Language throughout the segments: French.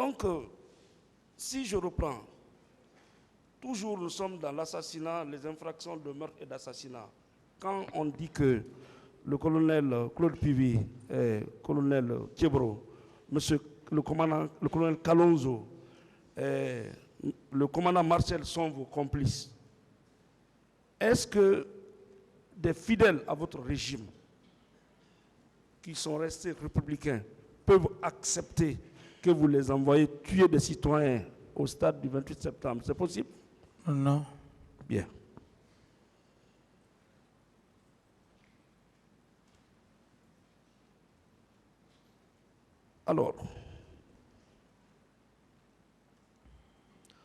Donc, si je reprends, toujours nous sommes dans l'assassinat, les infractions de meurtre et d'assassinat. Quand on dit que le colonel Claude Pivi, le colonel Thiebro, le colonel Kalonzo, le commandant Marcel sont vos complices, est-ce que des fidèles à votre régime qui sont restés républicains peuvent accepter que vous les envoyez tuer des citoyens au stade du 28 septembre? C'est possible? Non. Bien. Alors,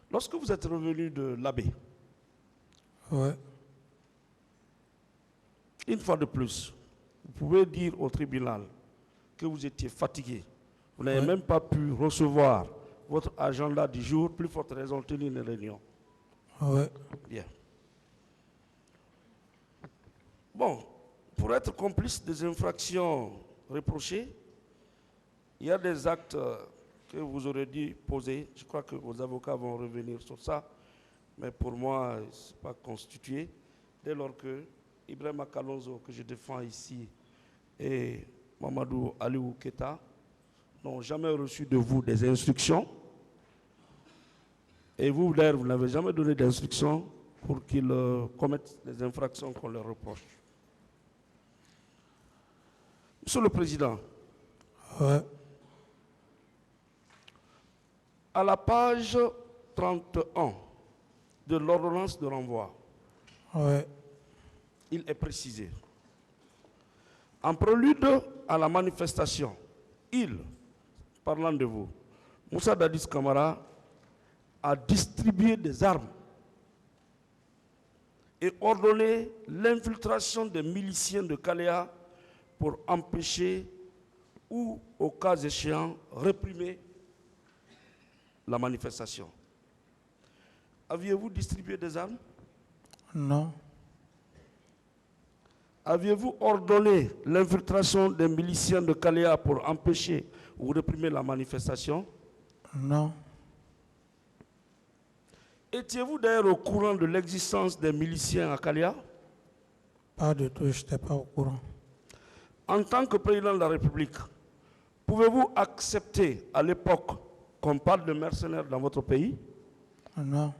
lorsque vous êtes revenu de l'Abbé, Ouais. une fois de plus, vous pouvez dire au tribunal que vous étiez fatigué. Vous n'avez même pas pu recevoir votre agenda du jour, plus forte raison, tenir une réunion. Ouais. Bien. Bon, pour être complice des infractions reprochées, il y a des actes que vous aurez dû poser. Je crois que vos avocats vont revenir sur ça. Mais pour moi, ce n'est pas constitué. Dès lors que Ibrahima Kalonzo, que je défends ici, et Mamadou Aliou Keta n'ont jamais reçu de vous des instructions. Et vous, d'ailleurs, vous n'avez jamais donné d'instructions pour qu'ils commettent les infractions qu'on leur reproche. Monsieur le Président, Ouais. à la page 31 de l'ordonnance de renvoi, Ouais. il est précisé. En prélude à la manifestation, il, parlant de vous, Moussa Dadis Camara, a distribué des armes et ordonné l'infiltration des miliciens de Kalea pour empêcher ou, au cas échéant, réprimer la manifestation. Aviez-vous distribué des armes? Non. Aviez-vous ordonné l'infiltration des miliciens de Kalea pour empêcher ou réprimer la manifestation? Non. Étiez-vous d'ailleurs au courant de l'existence des miliciens à Kalea? Pas du tout, je n'étais pas au courant. En tant que président de la République, pouvez-vous accepter à l'époque qu'on parle de mercenaires dans votre pays? Non.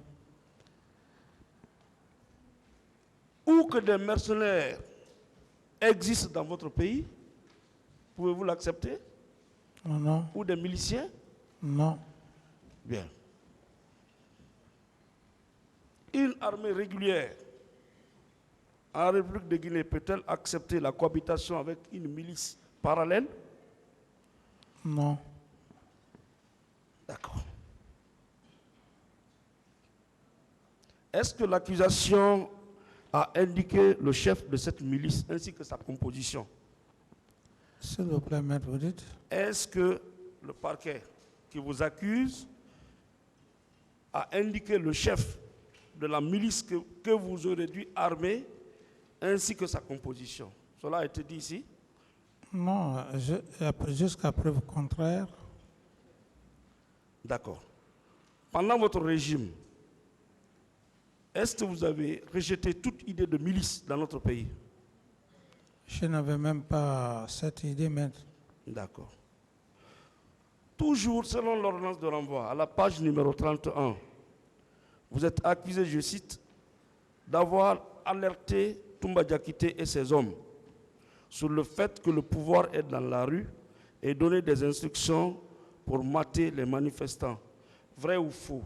Ou que des mercenaires existent dans votre pays? Pouvez-vous l'accepter? Non. Ou des miliciens? Non. Bien. Une armée régulière en République de Guinée peut-elle accepter la cohabitation avec une milice parallèle? Non. D'accord. Est-ce que l'accusation a indiqué le chef de cette milice ainsi que sa composition? S'il vous plaît, maître, vous dites? Est-ce que le parquet qui vous accuse a indiqué le chef de la milice que vous aurez dû armer ainsi que sa composition? Cela a été dit ici? Non, jusqu'à preuve contraire. D'accord. Pendant votre régime, est-ce que vous avez rejeté toute idée de milice dans notre pays? Je n'avais même pas cette idée, maître. D'accord. Toujours selon l'ordonnance de renvoi, à la page numéro 31, vous êtes accusé, je cite, d'avoir alerté Toumba Diakité et ses hommes sur le fait que le pouvoir est dans la rue et donné des instructions pour mater les manifestants. Vrai ou faux?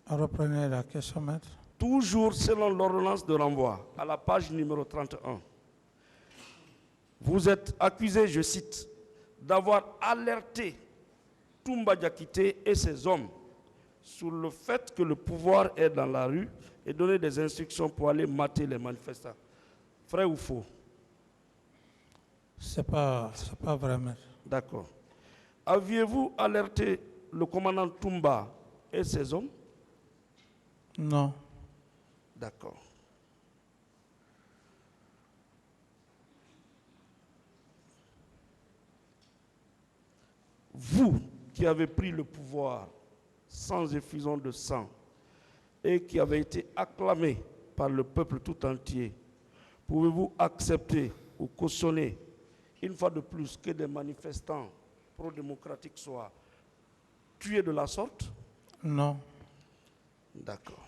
Reprenez la question, maître. Toujours selon l'ordonnance de renvoi, à la page numéro 31, vous êtes accusé, je cite, d'avoir alerté Toumba Diakité et ses hommes sur le fait que le pouvoir est dans la rue et donner des instructions pour aller mater les manifestants. Vrai ou faux? C'est pas vrai, maître. D'accord. Aviez-vous alerté le commandant Toumba et ses hommes? Non. D'accord. Vous qui avait pris le pouvoir sans effusion de sang et qui avait été acclamé par le peuple tout entier, pouvez-vous accepter ou cautionner une fois de plus que des manifestants pro-démocratiques soient tués de la sorte? Non. D'accord.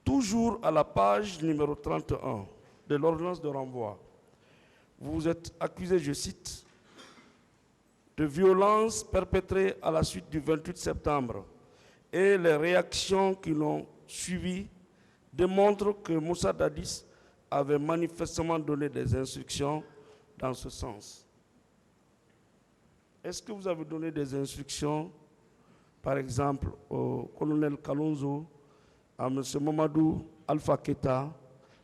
Toujours à la page numéro 31 de l'ordonnance de renvoi, vous êtes accusé, je cite, de violences perpétrées à la suite du 28 septembre et les réactions qui l'ont suivi démontrent que Moussa Dadis avait manifestement donné des instructions dans ce sens. Est-ce que vous avez donné des instructions, par exemple, au colonel Kalonzo, à M. Mamadou Alpha Keita,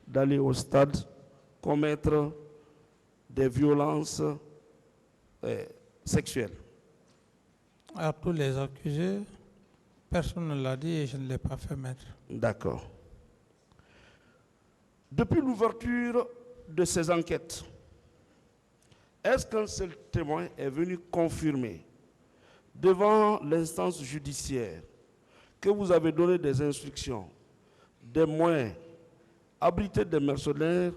d'aller au stade commettre des violences sexuelles? À tous les accusés, personne ne l'a dit et je ne l'ai pas fait mettre. D'accord. Depuis l'ouverture de ces enquêtes, est-ce qu'un seul témoin est venu confirmer devant l'instance judiciaire que vous avez donné des instructions, des moyens, abriter des mercenaires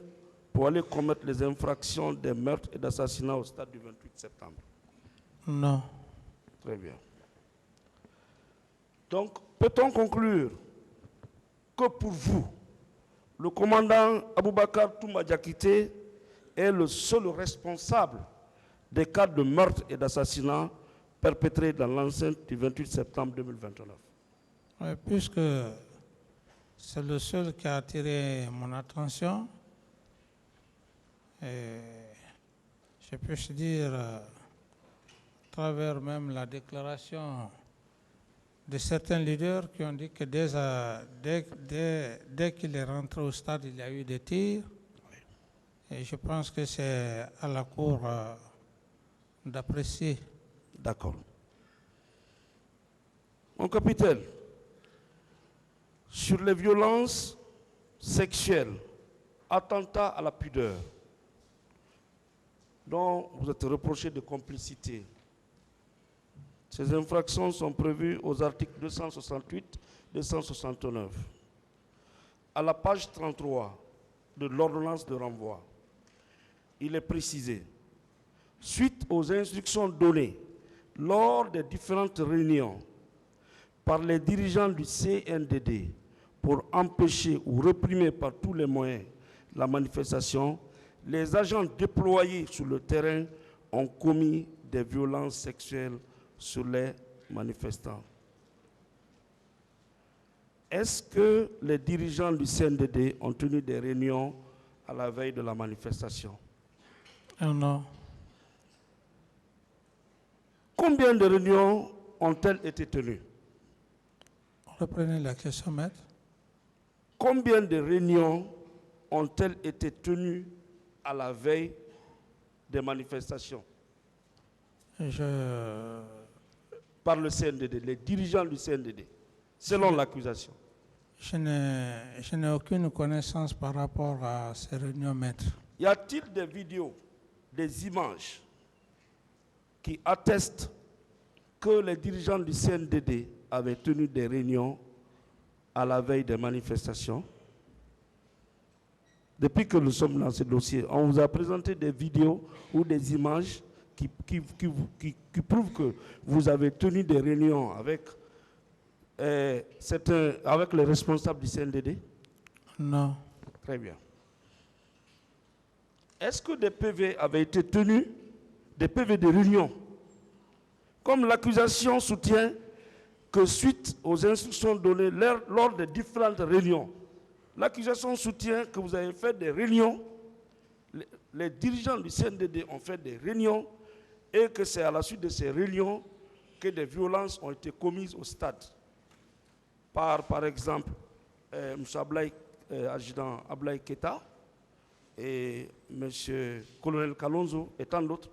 pour aller commettre les infractions des meurtres et d'assassinats au stade du 28 septembre? Non. Très bien. Donc, peut-on conclure que pour vous, le commandant Aboubakar Touma Diakité est le seul responsable des cas de meurtre et d'assassinat perpétrés dans l'enceinte du 28 septembre 2029? Oui, puisque c'est le seul qui a attiré mon attention, et je peux dire, à travers même la déclaration de certains leaders qui ont dit que dès qu'il est rentré au stade, il y a eu des tirs. Et je pense que c'est à la Cour d'apprécier. D'accord. Mon capitaine, sur les violences sexuelles, attentats à la pudeur, dont vous êtes reproché de complicité, ces infractions sont prévues aux articles 268, 269. À la page 33 de l'ordonnance de renvoi, il est précisé, suite aux instructions données lors des différentes réunions par les dirigeants du CNDD pour empêcher ou réprimer par tous les moyens la manifestation, les agents déployés sur le terrain ont commis des violences sexuelles sur les manifestants. Est-ce que les dirigeants du CNDD ont tenu des réunions à la veille de la manifestation? Non. Combien de réunions ont-elles été tenues? Reprenez la question, maître. Combien de réunions ont-elles été tenues à la veille des manifestations par le CNDD, les dirigeants du CNDD, selon l'accusation? Je n'ai aucune connaissance par rapport à ces réunions, maître. Y a-t-il des vidéos, des images qui attestent que les dirigeants du CNDD avaient tenu des réunions à la veille des manifestations? Depuis que nous sommes dans ce dossier, on vous a présenté des vidéos ou des images qui prouvent que vous avez tenu des réunions avec les responsables du CNDD? Non. Très bien. Est-ce que des PV avaient été tenus, des PV de réunion? Comme l'accusation soutient que suite aux instructions données lors des différentes réunions, l'accusation soutient que vous avez fait des réunions, les dirigeants du CNDD ont fait des réunions et que c'est à la suite de ces réunions que des violences ont été commises au stade. Par exemple, M. Adjudant Ablaye Keita et M. Colonel Kalonzo et tant d'autres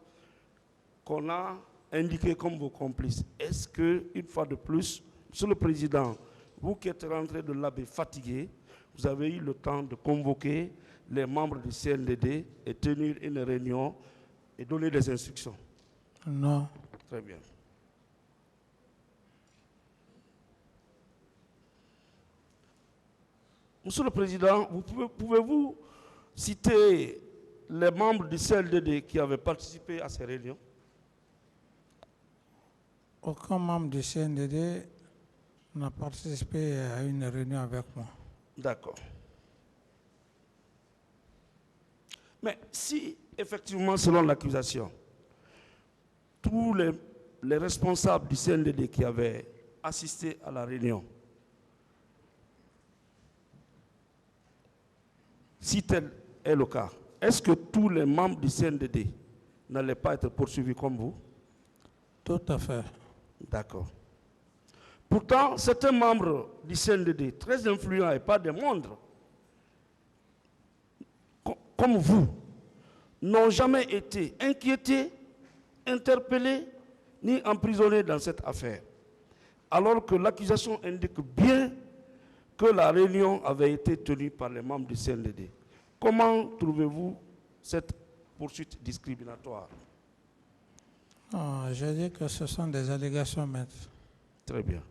qu'on a indiqués comme vos complices. Est-ce que, une fois de plus, Monsieur le Président, vous qui êtes rentré de l'AB fatigué, vous avez eu le temps de convoquer les membres du CNDD et tenir une réunion et donné des instructions? Non. Très bien. Monsieur le Président, pouvez-vous citer les membres du CNDD qui avaient participé à ces réunions? Aucun membre du CNDD n'a participé à une réunion avec moi. D'accord. Mais si, effectivement, selon l'accusation, tous les responsables du CNDD qui avaient assisté à la réunion, si tel est le cas, est-ce que tous les membres du CNDD n'allaient pas être poursuivis comme vous? Tout à fait. D'accord. Pourtant, certains membres du CNDD, très influents et pas des moindres, comme vous, n'ont jamais été inquiétés, interpellés, ni emprisonnés dans cette affaire, alors que l'accusation indique bien que la réunion avait été tenue par les membres du CNDD. Comment trouvez-vous cette poursuite discriminatoire? Je dis que ce sont des allégations, maître. Très bien.